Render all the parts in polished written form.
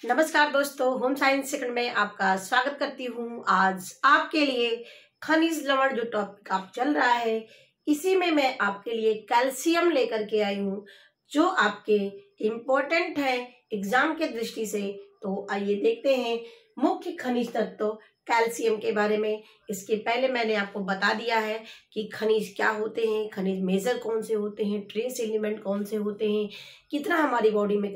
नमस्कार दोस्तों, home science second में आपका स्वागत करती हूँ। आज आपके लिए खनिज लवण जो टॉपिक आप चल रहा है, इसी में मैं आपके लिए कैल्शियम लेकर के आई हूँ जो आपके इम्पोर्टेंट है एग्जाम के दृष्टि से। तो आइए देखते हैं मुख्य खनिज तत्व कैल्शियम के बारे में। इसके पहले मैंने आपको बता दिया है कि खनिज क्या होते हैं, खनिज मेजर कौन से होते हैं, ट्रेस एलिमेंट कौन से होते हैं, कितना हमारी बॉडी में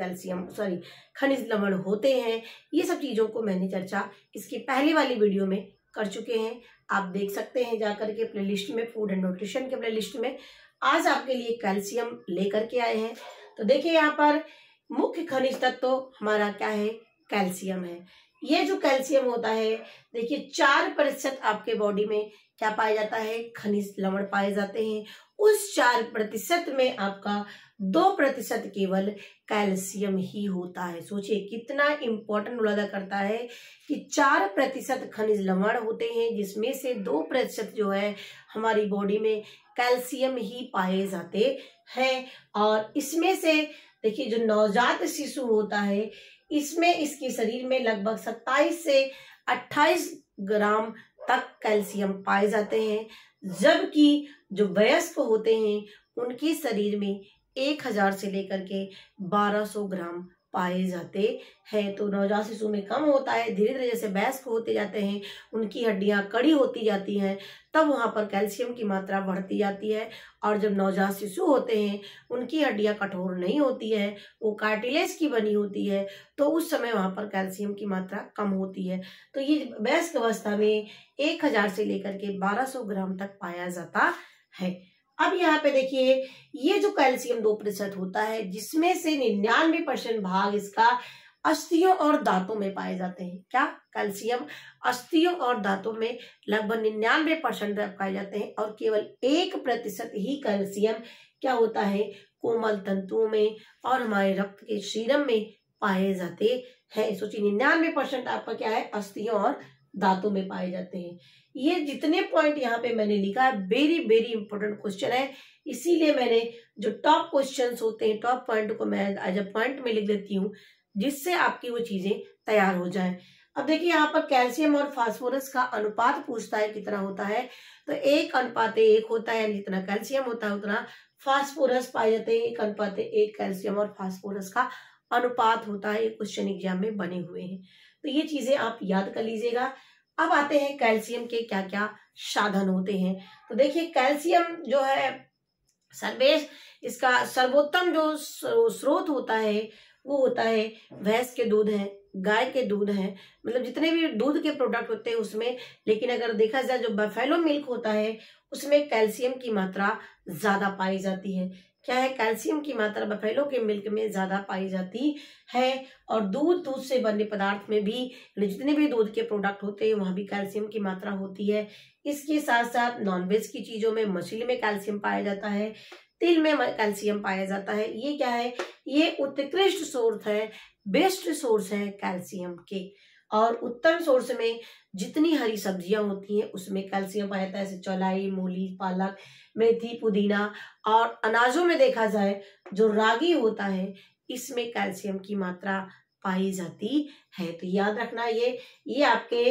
खनिज लवण होते हैं। ये सब चीज़ों को मैंने चर्चा इसकी पहली वाली वीडियो में कर चुके हैं। आप देख सकते हैं जाकर के प्लेलिस्ट में, फूड एंड न्यूट्रिशन के प्लेलिस्ट में। आज आपके लिए कैल्शियम लेकर के आए हैं। तो देखिए यहाँ पर मुख्य खनिज तत्व हमारा क्या है, कैल्शियम है। ये जो कैल्शियम होता है, देखिए 4% आपके बॉडी में क्या पाया जाता है, खनिज लवण पाए जाते हैं। उस 4% में आपका 2% केवल कैल्शियम ही होता है। सोचिए कितना इंपॉर्टेंट रोल अदा करता है कि 4% खनिज लवण होते हैं, जिसमें से 2% जो है हमारी बॉडी में कैल्शियम ही पाए जाते हैं। और इसमें से देखिए जो नवजात शिशु होता है, इसमें इसके शरीर में लगभग 27 से 28 ग्राम तक कैल्शियम पाए जाते हैं, जबकि जो वयस्क होते हैं उनके शरीर में 1000 से लेकर के 1200 ग्राम पाए जाते हैं। तो नवजात शिशु में कम होता है, धीरे धीरे जैसे वयस्क होते जाते हैं, उनकी हड्डियां कड़ी होती जाती हैं, तब वहां पर कैल्शियम की मात्रा बढ़ती जाती है। और जब नवजात शिशु होते हैं, उनकी हड्डियां कठोर नहीं होती है, वो कार्टिलेज की बनी होती है, तो उस समय वहां पर कैल्शियम की मात्रा कम होती है। तो ये वयस्क अवस्था में 1000 से लेकर के 1200 ग्राम तक पाया जाता है। अब यहाँ पे देखिए, ये जो कैल्शियम 2% होता है, जिसमें से 99% भाग इसका अस्थियों और दांतों में पाए जाते हैं। क्या कैल्शियम अस्थियों और दांतों में लगभग 99% पाए जाते हैं, और केवल 1% ही कैल्शियम क्या होता है, कोमल तंतुओं में और हमारे रक्त के सीरम में पाए जाते हैं। सोचिए 99% आपका क्या है, अस्थियों और दांतों में पाए जाते हैं। ये जितने पॉइंट यहाँ पे मैंने लिखा है, वेरी वेरी इंपॉर्टेंट क्वेश्चन है, इसीलिए मैंने जो टॉप क्वेश्चंस होते हैं, टॉप पॉइंट को मैं एज अ पॉइंट में लिख देती हूँ, जिससे आपकी वो चीजें तैयार हो जाए। अब देखिए यहाँ पर कैल्शियम और फास्फोरस का अनुपात पूछता है कितना होता है, तो 1:1 होता है। जितना कैल्शियम होता है उतना फास्फोरस पाए जाते हैं। 1:1 कैल्शियम और फास्फोरस का अनुपात होता है। क्वेश्चन एग्जाम में बने हुए हैं, तो ये चीजें आप याद कर लीजिएगा। अब आते हैं कैल्शियम के क्या क्या साधन होते हैं। तो देखिए कैल्शियम जो है सर्वेश, इसका सर्वोत्तम जो स्रोत होता है वो होता है भैंस के दूध है, गाय के दूध है, मतलब जितने भी दूध के प्रोडक्ट होते हैं उसमें। लेकिन अगर देखा जाए जो बफेलो मिल्क होता है, उसमें कैल्शियम की मात्रा ज्यादा पाई जाती है। क्या है, कैल्शियम की मात्रा बफेलो के मिल्क में ज्यादा पाई जाती है। और दूध से बने पदार्थ में भी, जितने भी दूध के प्रोडक्ट होते हैं वहां भी कैल्शियम की मात्रा होती है। इसके साथ साथ नॉनवेज की चीजों में, मछली में कैल्शियम पाया जाता है, तिल में कैल्शियम पाया जाता है। ये क्या है, ये उत्कृष्ट सोर्स है, बेस्ट सोर्स है कैल्शियम के। और उत्तम सोर्स में जितनी हरी सब्जियां होती हैं उसमें कैल्शियम पाया जाता है, जैसे चौलाई, मूली, पालक, मेथी, पुदीना। और अनाजों में देखा जाए जो रागी होता है, इसमें कैल्शियम की मात्रा पाई जाती है। तो याद रखना, ये आपके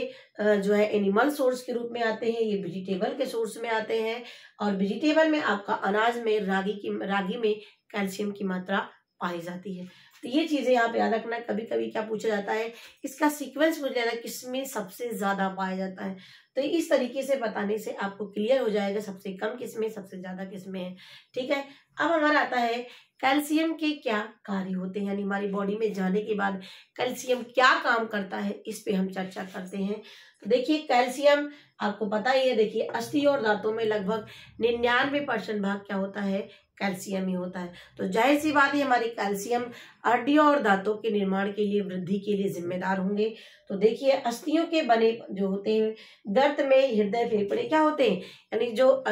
जो है एनिमल सोर्स के रूप में आते हैं, ये वेजिटेबल के सोर्स में आते हैं। और वेजिटेबल में आपका अनाज में रागी में कैल्शियम की मात्रा पाई जाती है। तो ये चीजें यहाँ पे याद रखना। कभी कभी क्या पूछा जाता है, इसका सीक्वेंस पूछा जाता है, किसमें सबसे ज्यादा पाया जाता है। तो इस तरीके से बताने से आपको क्लियर हो जाएगा सबसे कम किसमें, सबसे ज्यादा किसमें है। ठीक है, अब हमारा आता है कैल्शियम के क्या कार्य होते हैं, यानी हमारी बॉडी में जाने के बाद कैल्शियम क्या काम करता है, इस पे हम चर्चा करते हैं। तो देखिए कैल्शियम आपको पता ही है, देखिए अस्थियों और दांतों में लगभग 99% भाग क्या होता है, कैल्शियम ही होता है। तो जाहिर सी बात है, हमारी कैल्शियम हड्डियों और दांतों के निर्माण के लिए, वृद्धि के लिए जिम्मेदार होंगे। तो देखिए अस्थियों के बने जो होते हैं, गर्त में हृदय फेफड़े क्या होते हैं, यानी जो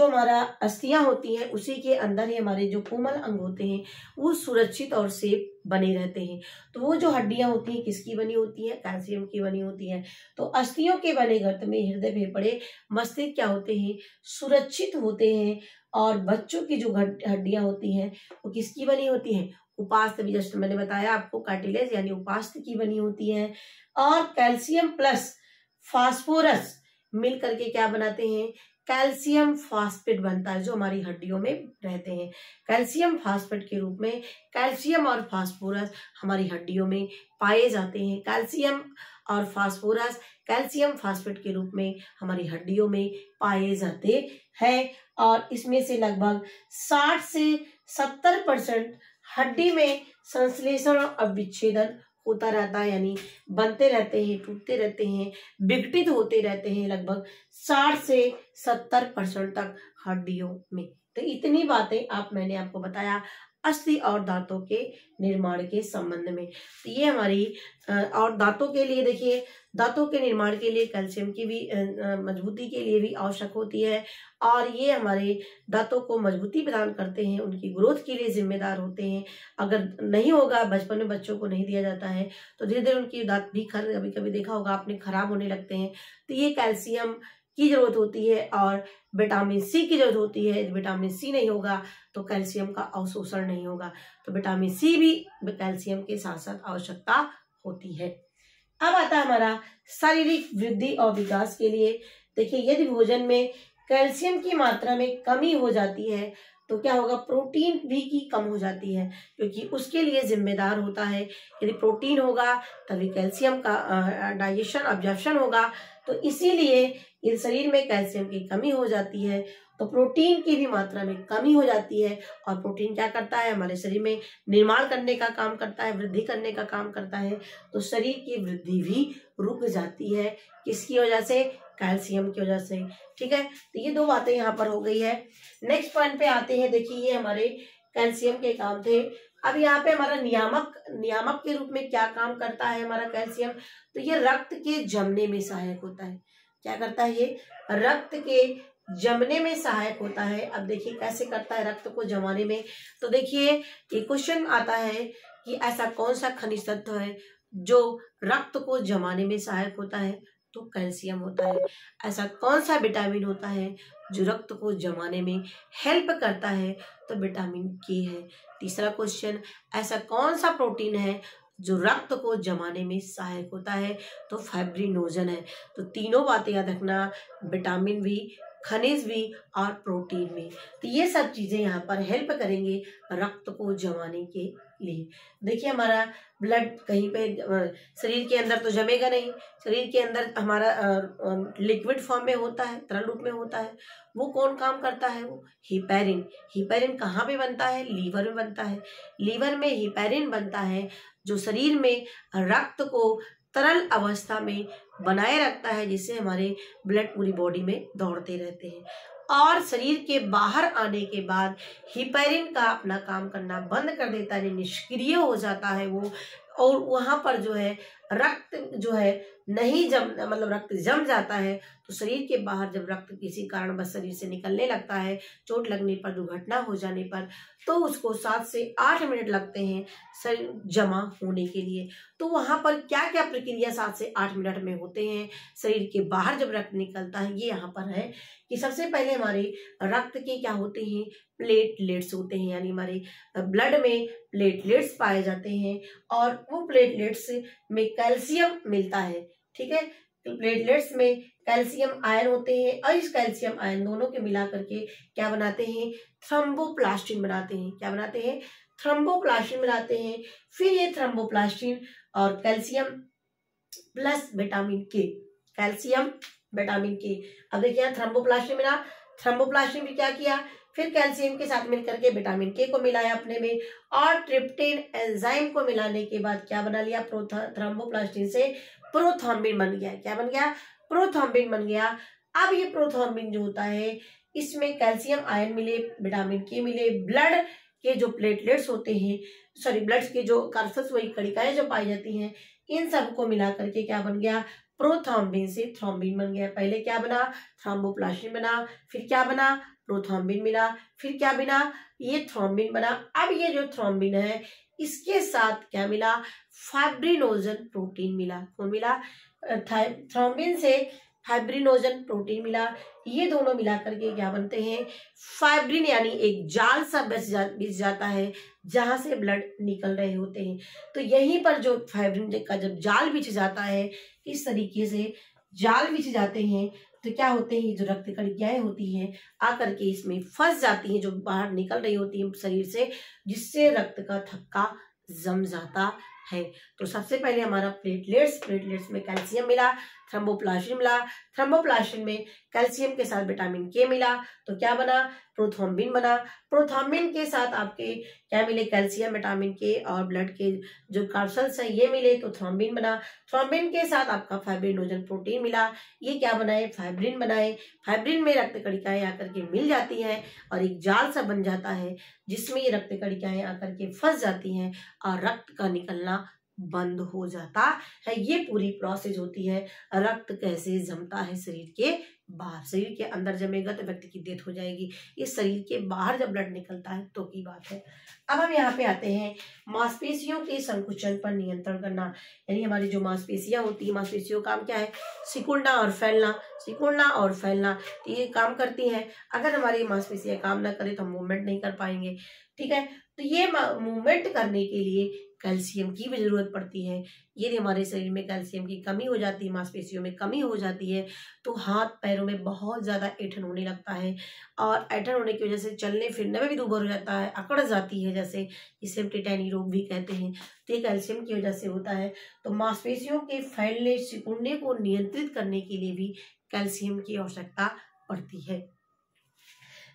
हमारा अस्थियां होती हैं उसी के अंदर ही हमारे जो कोमल अंग होते हैं वो सुरक्षित और सेफ बने रहते हैं। तो वो जो हड्डियां होती हैं किसकी बनी होती है, कैल्शियम की बनी होती है। तो अस्थियों के बने गर्त में हृदय फेफड़े मस्तिष्क क्या होते हैं, सुरक्षित होते हैं। और बच्चों की जो हड्डियां होती हैं वो किसकी बनी होती हैं, उपास्थि भी जैसे मैंने बताया आपको कार्टिलेज यानी उपास्थि की बनी होती है। और कैल्शियम प्लस फास्फोरस मिल करके क्या बनाते हैं, कैल्शियम फास्फेट बनता है जो हमारी हड्डियों में रहते हैं। कैल्शियम फास्फेट के रूप में कैल्शियम और फास्फोरस हमारी हड्डियों में पाए जाते हैं। कैल्शियम और फास्फोरस कैल्शियम फास्फेट के रूप में हमारी हड्डियों में पाए जाते हैं। और इसमें से लगभग 60 से 70% हड्डी में संश्लेषण और विच्छेदन होता रहता है, यानी बनते रहते हैं, टूटते रहते हैं, विघटित होते रहते हैं लगभग 60 से 70% तक हड्डियों में। तो इतनी बातें मैंने आपको बताया अस्थि और दांतों के निर्माण के संबंध में। तो ये हमारी और दांतों के लिए देखिए, दांतों के निर्माण के लिए कैल्शियम की भी मजबूती के लिए भी आवश्यक होती है और ये हमारे दांतों को मजबूती प्रदान करते हैं, उनकी ग्रोथ के लिए जिम्मेदार होते हैं। अगर नहीं होगा, बचपन में बच्चों को नहीं दिया जाता है तो धीरे धीरे उनकी दांत भी कभी कभी देखा होगा आपने खराब होने लगते हैं। तो ये कैल्शियम की जरूरत होती है और विटामिन सी की जरूरत होती है। यदि विटामिन सी नहीं होगा तो कैल्शियम का अवशोषण नहीं होगा। तो विटामिन सी भी कैल्शियम के साथ साथ आवश्यकता होती है। अब आता है हमारा शारीरिक वृद्धि और विकास के लिए। देखिए, यदि भोजन में कैल्शियम की मात्रा में कमी हो जाती है तो क्या होगा, प्रोटीन भी की कम हो जाती है क्योंकि उसके लिए जिम्मेदार होता है। यदि प्रोटीन होगा तभी कैल्शियम का डाइजेशन अब्जॉर्प्शन होगा। तो इसीलिए यदि शरीर में कैल्शियम की कमी हो जाती है तो प्रोटीन की भी मात्रा में कमी हो जाती है। और प्रोटीन क्या करता है, हमारे शरीर में निर्माण करने का काम करता है, वृद्धि करने का काम करता है। तो शरीर की वृद्धि भी रुक जाती है, किसकी वजह से, कैल्शियम की वजह से। ठीक है, तो ये दो बातें यहाँ पर हो गई है। नेक्स्ट पॉइंट पे आते हैं। देखिए, ये हमारे कैल्शियम के काम थे। अब यहाँ पे हमारा नियामक के रूप में क्या काम करता है हमारा कैल्शियम, तो ये रक्त के जमने में सहायक होता है। क्या करता है, ये रक्त के जमने में सहायक होता है। अब देखिए कैसे करता है रक्त को जमाने में। तो देखिए, ये क्वेश्चन आता है कि ऐसा कौन सा खनिज तत्व है जो रक्त को जमाने में सहायक होता है, तो कैल्शियम होता है। ऐसा कौन सा विटामिन होता है जो रक्त को जमाने में हेल्प करता है, तो विटामिन के है। तीसरा क्वेश्चन, ऐसा कौन सा प्रोटीन है जो रक्त को जमाने में सहायक होता है, तो फाइब्रिनोजन है। तो तीनों बातें याद रखना, विटामिन भी, खनिज भी और प्रोटीन भी। तो ये सब चीजें यहाँ पर हेल्प करेंगे रक्त को जमाने के लिए। देखिए, हमारा ब्लड कहीं पे शरीर के अंदर तो जमेगा नहीं, शरीर के अंदर हमारा लिक्विड फॉर्म में होता है, तरल रूप में होता है। वो कौन काम करता है, वो हिपैरिन। हिपैरिन कहाँ पे बनता है, लीवर में बनता है। लीवर में हिपैरिन बनता है जो शरीर में रक्त को तरल अवस्था में बनाए रखता है, जिससे हमारे ब्लड पूरी बॉडी में दौड़ते रहते हैं। और शरीर के बाहर आने के बाद हिपैरिन का अपना काम करना बंद कर देता है, निष्क्रिय हो जाता है वो। और वहां पर जो है रक्त जो है नहीं मतलब रक्त जम जाता है। तो शरीर के बाहर जब रक्त किसी कारणवश शरीर से निकलने लगता है, चोट लगने पर, दुर्घटना हो जाने पर, तो उसको 7 से 8 मिनट लगते हैं शरीर जमा होने के लिए। तो वहां पर क्या क्या प्रक्रिया 7 से 8 मिनट में होते हैं शरीर के बाहर जब रक्त निकलता है, ये यहाँ पर है कि सबसे पहले हमारे रक्त के क्या होते हैं, प्लेटलेट्स होते हैं, यानी हमारे ब्लड में प्लेटलेट्स पाए जाते हैं और वो प्लेटलेट्स में कैल्शियम मिलता है। ठीक है, प्लेटलेट्स में कैल्शियम आयन होते हैं और इस कैल्शियम आयन दोनों के मिला करके क्या बनाते हैं, थ्रोम्बोप्लास्टिन बनाते हैं। क्या बनाते हैं, थ्रोम्बोप्लास्टिन बनाते हैं। फिर ये थ्रोम्बोप्लास्टिन और कैल्शियम प्लस विटामिन के, कैल्शियम विटामिन के। अब देखिए यहाँ थ्रोम्बोप्लास्टिन मिला, थ्रोम्बोप्लास्टिन भी क्या किया, फिर कैल्शियम के साथ मिलकर के विटामिन के को मिलाया अपने में और ट्रिप्टेन एंजाइम को मिलाने के बाद क्या बना लिया, थ्रोम्बोप्लास्टिन से प्रोथ्रोम्बिन बन गया। क्या बन गया, प्रोथ्रोम्बिन बन गया। अब ये प्रोथ्रोम्बिन जो होता है, इसमें कैल्शियम आयन मिले, विटामिन के मिले, ब्लड के जो प्लेटलेट्स होते हैं, सॉरी ब्लड के जो कार्पस वही कणिकाएं जो पाई जाती हैं, इन सबको मिला करके क्या बन गया, प्रोथ्रोम्बिन से थ्रोम्बिन बन गया। पहले क्या बना, थ्रोम्बोप्लास्टिन बना, फिर क्या बना, प्रोथ्रोम्बिन मिला, फिर क्या बना, ये थ्रोम्बिन बना। अब ये जो थ्रोम्बिन है इसके साथ क्या मिला, फाइब्रिनोजन प्रोटीन मिला। कौन मिला, थ्रोम्बिन से फाइब्रिनोजन प्रोटीन मिला। ये दोनों मिला करके क्या बनते हैं, फाइब्रिन, यानी एक जाल सा बिछ जाता है जहां से ब्लड निकल रहे होते हैं। तो यहीं पर जो फाइब्रिन का जब जाल बिछ जाता है, इस तरीके से जाल बिछ जाते हैं, तो क्या होते हैं, जो रक्त कणिकाएं होती हैं आकर के इसमें फंस जाती हैं, जो बाहर निकल रही होती हैं शरीर से, जिससे रक्त का थक्का जम जाता है। तो सबसे पहले हमारा प्लेटलेट्स में कैल्शियम मिला, थ्रोम्बोप्लास्टिन मिला, थ्रोम्बोप्लास्टिन में कैल्शियम के साथ विटामिन के मिला, तो क्या बना, प्रोथ्रोम्बिन बना। प्रोथ्रोम्बिन के साथ आपके क्या मिले, कैल्शियम, विटामिन के और ब्लड के जो कार्सल्स हैं ये मिले, तो थ्रोम्बिन बना। थ्रोम्बिन के साथ आपका फाइब्रिनोजन प्रोटीन मिला, ये क्या बनाए, फाइब्रिन बनाए। फाइब्रिन में रक्त कणिकाएं आकर के मिल जाती हैं और एक जाल सा बन जाता है, जिसमें ये रक्त कणिकाएं आकर के फंस जाती हैं और रक्त का निकलना बंद हो जाता है। ये पूरी प्रोसेस होती है। रक्त कैसे जमता है शरीर के बाहर, शरीर के अंदर जमेगा तो व्यक्ति की डेथ हो जाएगी, इस शरीर के बाहर जब ब्लड निकलता है तो की बात है। अब हम यहाँ पे आते हैं मांसपेशियों के संकुचन पर नियंत्रण करना, यानी हमारी जो मांसपेशियां होती है, मांसपेशियों का काम क्या है, सिकुड़ना और फैलना, सिकुड़ना और फैलना, तो ये काम करती हैं। अगर हमारी मांसपेशियां काम ना करें तो हम मूवमेंट नहीं कर पाएंगे, ठीक है। तो ये मूवमेंट करने के लिए कैल्शियम की भी जरूरत पड़ती है। यदि हमारे शरीर में कैल्शियम की कमी हो जाती है, मांसपेशियों में कमी हो जाती है, तो हाथ पैरों में बहुत ज्यादा ऐंठन होने लगता है, और ऐंठन होने की वजह से चलने फिरने में भी दुर्बल हो जाता है, अकड़ जाती है, जैसे जिसे हम टिटैनी रोग भी कहते हैं, तो ये कैल्शियम की वजह से होता है। तो मांसपेशियों के फैलने सिकुड़ने को नियंत्रित करने के लिए भी कैल्शियम की आवश्यकता पड़ती है।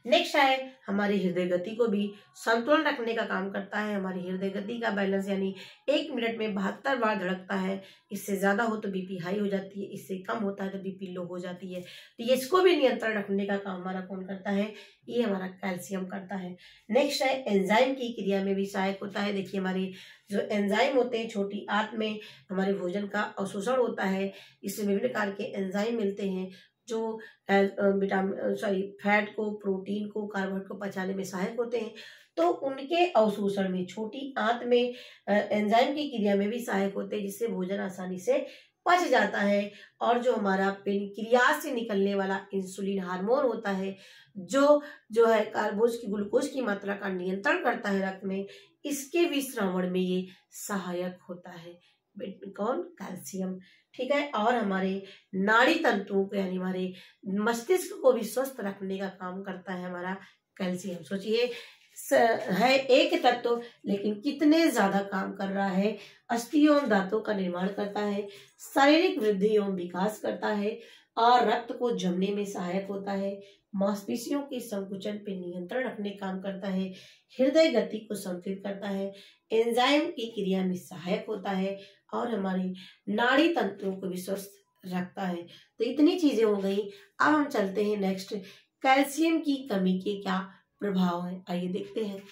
नेक्स्ट है हमारी हृदय गति को भी संतुलन रखने का काम करता है। हमारी हृदय गति का बैलेंस, यानी 1 मिनट में 72 बार धड़कता है, इससे ज्यादा हो तो बीपी हाई हो जाती है, इससे कम होता है तो बीपी लो हो जाती है। तो ये इसको भी नियंत्रण रखने का काम हमारा कौन करता है, ये हमारा कैल्शियम करता है। नेक्स्ट है एंजाइम की क्रिया में भी सहायक होता है। देखिए हमारी जो एंजाइम होते हैं, छोटी आंत में हमारे भोजन का अवशोषण होता है, इससे विभिन्न प्रकार के एंजाइम मिलते हैं जो फैट को, प्रोटीन को, कार्बोहाइड्रेट को पचाने में सहायक होते हैं। तो उनके अवशोषण में, छोटी आंत में एंजाइम की क्रिया में भी सहायक होते हैं, जिससे भोजन आसानी से पच जाता है। और जो हमारा पेनक्रियास से निकलने वाला इंसुलिन हार्मोन होता है, जो है ग्लूकोज की मात्रा का नियंत्रण करता है रक्त में, इसके भी श्रवण में ये सहायक होता है। कौन, कैल्शियम, ठीक है। और हमारे नाड़ी तंतुओं को, यानी हमारे मस्तिष्क को भी स्वस्थ रखने का काम करता है हमारा कैल्शियम। सोचिए है एक तत्व, लेकिन कितने ज्यादा काम कर रहा है। अस्थियों एवं दांतों का निर्माण करता है, शारीरिक वृद्धि एवं विकास करता है, और रक्त को जमने में सहायक होता है, मांसपेशियों के संकुचन पे नियंत्रण रखने काम करता है, हृदय गति को संतुलित करता है, एंजाइम की क्रिया में सहायक होता है, और हमारी नाड़ी तंतुओं को भी स्वस्थ रखता है। तो इतनी चीजें हो गई। अब हम चलते हैं नेक्स्ट, कैल्शियम की कमी के क्या प्रभाव है, आइए देखते हैं।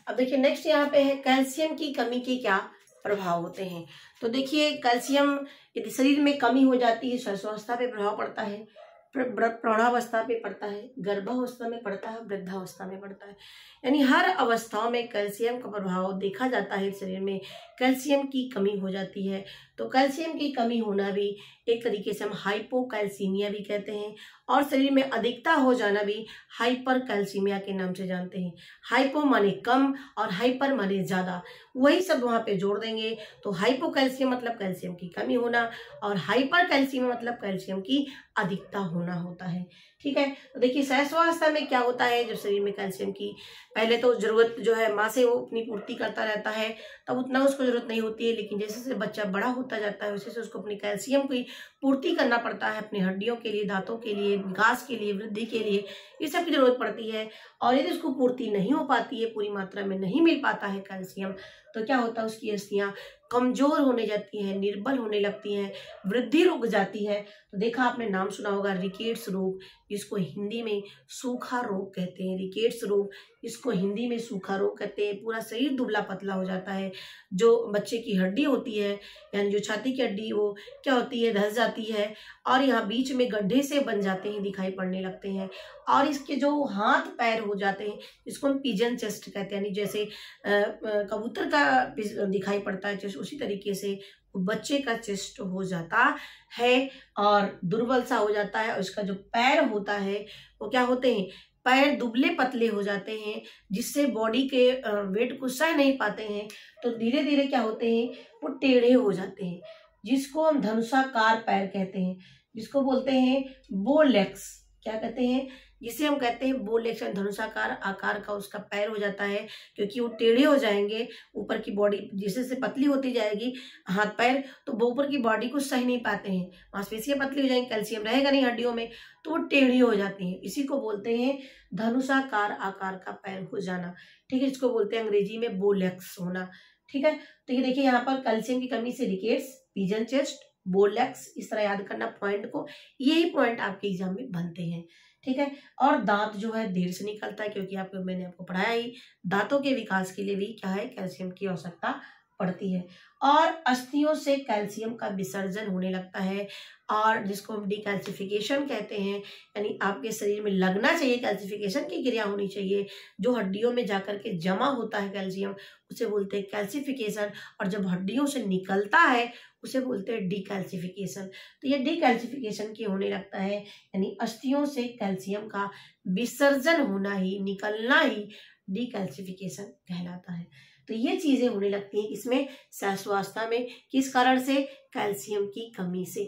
अब देखिए नेक्स्ट यहाँ पे है कैल्शियम की कमी के क्या प्रभाव होते हैं। तो देखिए कैल्शियम यदि शरीर में कमी हो जाती है, शिशुअवस्था पे प्रभाव पड़ता है, प्रौढ़ावस्था पे पड़ता है, गर्भावस्था में पड़ता है, वृद्धावस्था में पड़ता है, यानी हर अवस्थाओं में कैल्शियम का प्रभाव देखा जाता है। शरीर में कैल्शियम की कमी हो जाती है, तो कैल्शियम की कमी होना भी एक तरीके से हम हाइपोकैल्सीमिया भी कहते हैं, और शरीर में अधिकता हो जाना भी हाइपर कैल्सीमिया के नाम से जानते हैं। हाइपो माने कम और हाइपर माने ज्यादा, वही सब वहां पे जोड़ देंगे। तो हाइपोकैल्सियम मतलब कैल्शियम की कमी होना, और हाइपर कैल्सीमिया मतलब कैल्शियम की अधिकता होना होता है, ठीक है। तो देखिए शिशुअवस्था में क्या होता है, जब शरीर में कैल्शियम की पहले तो जरूरत जो है माँ से वो अपनी पूर्ति करता रहता है, तब उतना उसको जरूरत नहीं होती है, लेकिन जैसे जैसे बच्चा बड़ा होता जाता है वैसे उसको अपनी कैल्शियम की पूर्ति करना पड़ता है, अपनी हड्डियों के लिए, दांतों के लिए, विकास के लिए, वृद्धि के लिए, ये सब की जरूरत पड़ती है। और यदि उसको पूर्ति नहीं हो पाती है, पूरी मात्रा में नहीं मिल पाता है कैल्शियम, तो क्या होता है, उसकी अस्थियां कमजोर होने जाती हैं, निर्बल होने लगती हैं, वृद्धि रुक जाती है। तो देखा आपने नाम सुना होगा रिकेट्स रोग, जिसको हिंदी में सूखा रोग कहते हैं। रिकेट्स रोग, इसको हिंदी में सूखा रोग कहते हैं। पूरा शरीर दुबला पतला हो जाता है, जो बच्चे की हड्डी होती है, यानी जो छाती की हड्डी, वो क्या होती है, धस जाती है, और यहाँ बीच में गड्ढे से बन जाते हैं, दिखाई पड़ने लगते हैं। और इसके जो हाथ पैर हो जाते हैं, इसको हम पिजन चेस्ट कहते हैं, यानी जैसे कबूतर का दिखाई पड़ता है, जैसे उसी तरीके से बच्चे का चेस्ट हो जाता है और दुर्बल सा हो जाता है। और उसका जो पैर होता है वो क्या होते हैं, पैर दुबले पतले हो जाते हैं, जिससे बॉडी के वेट को सह नहीं पाते हैं। तो धीरे धीरे क्या होते हैं, वो टेढ़े हो जाते हैं, जिसको हम धनुषाकार पैर कहते हैं, जिसको बोलते हैं बो लेग्स। क्या कहते हैं, जिसे हम कहते हैं बो लेग्स, धनुषाकार आकार का उसका पैर हो जाता है, क्योंकि वो टेढ़े हो जाएंगे। ऊपर की बॉडी जैसे से पतली होती जाएगी हाथ पैर, तो वो ऊपर की बॉडी को सह नहीं पाते हैं, मांसपेशियां पतली हो जाएंगी, कैल्शियम रहेगा नहीं हड्डियों में, तो वो टेढ़ी हो जाती हैं। इसी को बोलते हैं धनुषाकार आकार का पैर हो जाना। ठीक है, इसको बोलते हैं अंग्रेजी में बो लेग्स होना। ठीक है, तो ये देखिए यहाँ पर कैल्शियम की कमी से रिकेट्स, पिजन चेस्ट, बो लेग्स, इस तरह याद करना पॉइंट को। यही पॉइंट आपके एग्जाम में बनते हैं। ठीक है, और दांत जो है देर से निकलता है, क्योंकि मैंने आपको पढ़ाया ही, दांतों के विकास के लिए भी क्या है, कैल्शियम की आवश्यकता पड़ती है। और अस्थियों से कैल्शियम का विसर्जन होने लगता है, और जिसको हम डिकैल्सिफिकेशन कहते हैं, यानी आपके शरीर में लगना चाहिए, कैल्सिफिकेशन की क्रिया होनी चाहिए, जो हड्डियों में जाकर के जमा होता है कैल्शियम, उसे बोलते हैं कैल्सिफिकेशन। और जब हड्डियों से निकलता है उसे बोलते हैं डिकैल्सिफिकेशन। तो ये डिकैल्सिफिकेशन की होने लगता है, यानी अस्थियों से कैल्शियम का विसर्जन होना ही, निकलना ही डिकैल्सिफिकेशन कहलाता है। तो ये चीजें होने लगती हैं इसमें शैशवावस्था में, किस कारण से, कैल्शियम की कमी से।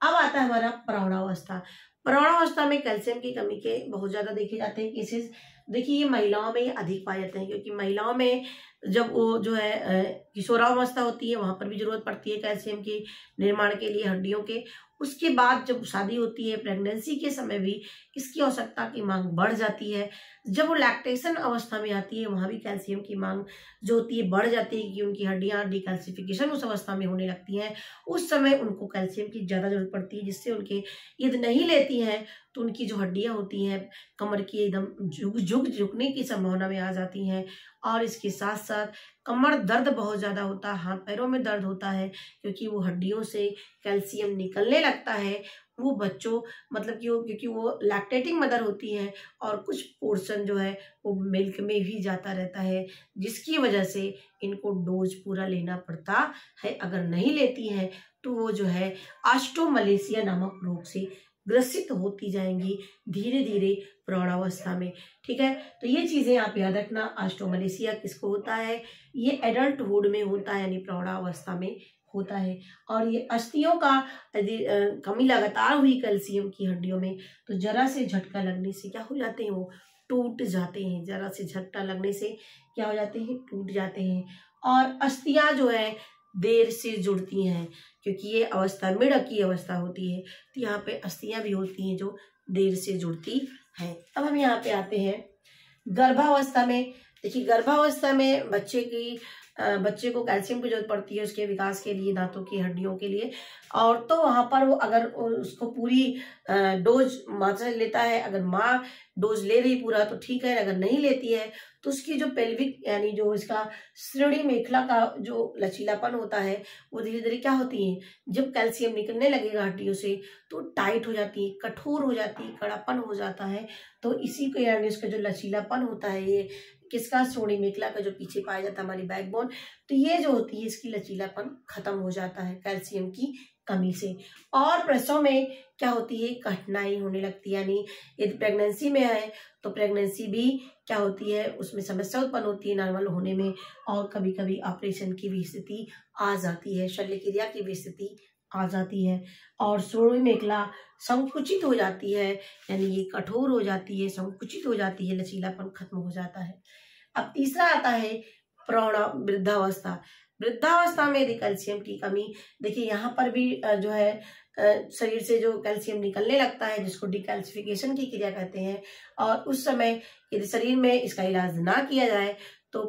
अब आता है हमारा प्रौढ़ावस्था। प्रौढ़ावस्था में कैल्शियम की कमी के बहुत ज्यादा देखे जाते हैं केसेस। देखिए ये महिलाओं में अधिक पाए जाते हैं, क्योंकि महिलाओं में जब वो जो है किशोरावस्था होती है, वहां पर भी जरूरत पड़ती है कैल्शियम के निर्माण के लिए हड्डियों के। उसके बाद जब शादी होती है, प्रेगनेंसी के समय भी इसकी आवश्यकता की मांग बढ़ जाती है। जब वो लैक्टेशन अवस्था में आती है, वहां भी कैल्शियम की मांग जो होती है बढ़ जाती है, कि उनकी हड्डियां डिकैल्सिफिकेशन उस अवस्था में होने लगती हैं। उस समय उनको कैल्शियम की ज्यादा जरूरत पड़ती है, जिससे उनके यदि नहीं लेती हैं तो उनकी जो हड्डियां होती हैं कमर की एकदम झुकने की संभावना में आ जाती हैं। और इसके साथ साथ कमर दर्द बहुत ज्यादा होता है, हाथ पैरों में दर्द होता है, क्योंकि वो हड्डियों से कैल्शियम निकलने लगता है। वो बच्चों मतलब कि वो, क्योंकि वो लैक्टेटिंग मदर होती है, और कुछ पोर्शन जो है वो मिल्क में भी जाता रहता है, जिसकी वजह से इनको डोज पूरा लेना पड़ता है। अगर नहीं लेती हैं तो वो जो है ऑस्टियोमलेशिया नामक रोग से ग्रसित होती जाएंगी धीरे धीरे प्रौढ़ावस्था में। ठीक है, तो ये चीजें आप याद रखना। ऑस्टियोमलेशिया किसको होता है, ये एडल्टहुड में होता है, यानी प्रौढ़ावस्था में होता है। और ये अस्थियों का यदि कमी लगातार हुई कैल्शियम की हड्डियों में, तो जरा से झटका लगने से क्या हो जाते हैं, वो टूट जाते हैं। जरा से झटका लगने से क्या हो जाते हैं, टूट जाते हैं। और अस्थियां जो है देर से जुड़ती हैं, क्योंकि ये अवस्था मिड की अवस्था होती है, तो यहाँ पे अस्थियां भी होती हैं जो देर से जुड़ती हैं। अब हम यहाँ पे आते हैं गर्भावस्था में। देखिए गर्भावस्था में बच्चे को कैल्शियम की जरूरत पड़ती है उसके विकास के लिए, दांतों की हड्डियों के लिए। और तो वहां पर वो अगर उसको पूरी डोज मात्रा लेता है, अगर माँ डोज ले रही पूरा तो ठीक है, अगर नहीं लेती है तो उसकी जो पेल्विक यानी जो इसका श्रोणि मेखला का जो लचीलापन होता है, वो धीरे धीरे क्या होती है, जब कैल्शियम निकलने लगेगा हड्डियों से तो टाइट हो जाती है, कठोर हो जाती है, कड़ापन हो जाता है। तो इसी को यानी उसका जो लचीलापन होता है, ये किसका, श्रोणि मेखला का जो पीछे पाया जाता है हमारी बैकबोन, तो ये जो होती है इसकी लचीलापन खत्म हो जाता है कैल्शियम की कमी से। और प्रसव में क्या होती है, कठिनाई होने लगती है, यानी यदि प्रेगनेंसी में है तो प्रेगनेंसी भी क्या होती है, उसमें समस्या उत्पन्न होती है नॉर्मल होने में, और कभी कभी ऑपरेशन की भी स्थिति आ जाती है, शल्य क्रिया की भी स्थिति आ जाती है। और श्रोणि मेखला संकुचित हो जाती है, यानी ये कठोर हो जाती है, संकुचित हो जाती है, लचीलापन खत्म हो जाता है। अब तीसरा आता है प्रौढ़ वृद्धावस्था। वृद्धावस्था में यदि कैल्शियम की कमी, देखिए यहाँ पर भी जो है शरीर से जो कैल्शियम निकलने लगता है, जिसको डिकैल्सिफिकेशन की क्रिया कहते हैं। और उस समय यदि शरीर में इसका इलाज ना किया जाए तो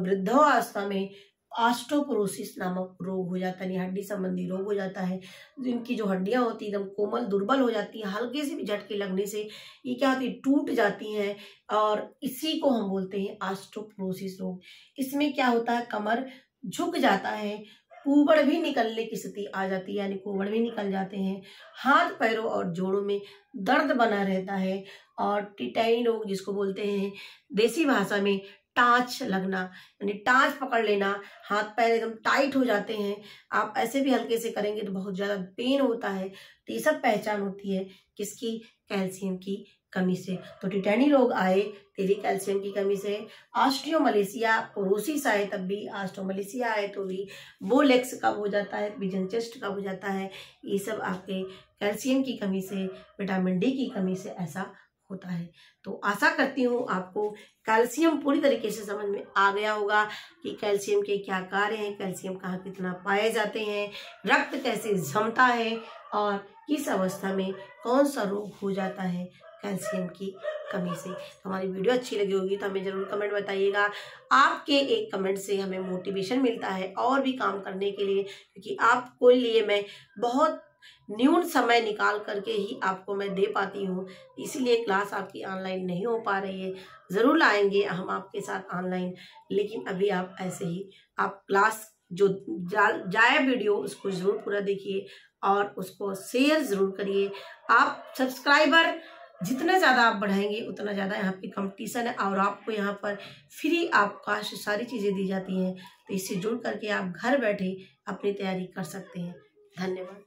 वृद्धावस्था में ऑस्टियोपोरोसिस नामक रोग हो जाता है, यानी हड्डी संबंधी रोग हो जाता है। जिनकी जो हड्डियां होती है एकदम कोमल दुर्बल हो जाती हैं, हल्के से भी झटके लगने से ये क्या होती है, टूट जाती हैं, और इसी को हम बोलते हैं ऑस्टियोपोरोसिस रोग। इसमें क्या होता है, कमर झुक जाता है, कुबड़ भी निकलने की स्थिति आ जाती है, यानी कुबड़ भी निकल जाते हैं, हाथ पैरों और जोड़ों में दर्द बना रहता है। और टिटाई रोग जिसको बोलते हैं देसी भाषा में टाँच लगना, यानी टाँच पकड़ लेना, हाथ पैर एकदम टाइट हो जाते हैं, आप ऐसे भी हल्के से करेंगे तो बहुत ज़्यादा पेन होता है। तो ये सब पहचान होती है किसकी? कैल्शियम की कमी से। तो टिटैनी रोग आए तो भी कैल्शियम की कमी से, ऑस्टियोमलेशिया पोरोसिस आए तब भी, ऑस्टियोमलेशिया आए तो भी, बोलेक्स कब हो जाता है, पिजन चेस्ट कब हो जाता है, ये सब आपके कैल्शियम की कमी से, विटामिन डी की कमी से ऐसा होता है। तो आशा करती हूँ आपको कैल्शियम पूरी तरीके से समझ में आ गया होगा कि कैल्शियम के क्या कार्य हैं, कैल्शियम कहाँ कितना पाए जाते हैं, रक्त कैसे जमता है और किस अवस्था में कौन सा रोग हो जाता है कैल्शियम की कमी से। तो हमारी वीडियो अच्छी लगी होगी तो हमें ज़रूर कमेंट बताइएगा। आपके एक कमेंट से हमें मोटिवेशन मिलता है और भी काम करने के लिए, क्योंकि आपके लिए मैं बहुत न्यून समय निकाल करके ही आपको मैं दे पाती हूँ, इसीलिए क्लास आपकी ऑनलाइन नहीं हो पा रही है। ज़रूर लाएंगे हम आपके साथ ऑनलाइन, लेकिन अभी आप ऐसे ही आप क्लास जो जाए वीडियो उसको ज़रूर पूरा देखिए और उसको शेयर ज़रूर करिए। आप सब्सक्राइबर जितना ज़्यादा आप बढ़ाएंगे उतना ज़्यादा यहाँ पे कंपटीशन है और आपको यहाँ पर फ्री आपका सारी चीज़ें दी जाती हैं। तो इससे जुड़ करके आप घर बैठे अपनी तैयारी कर सकते हैं। धन्यवाद।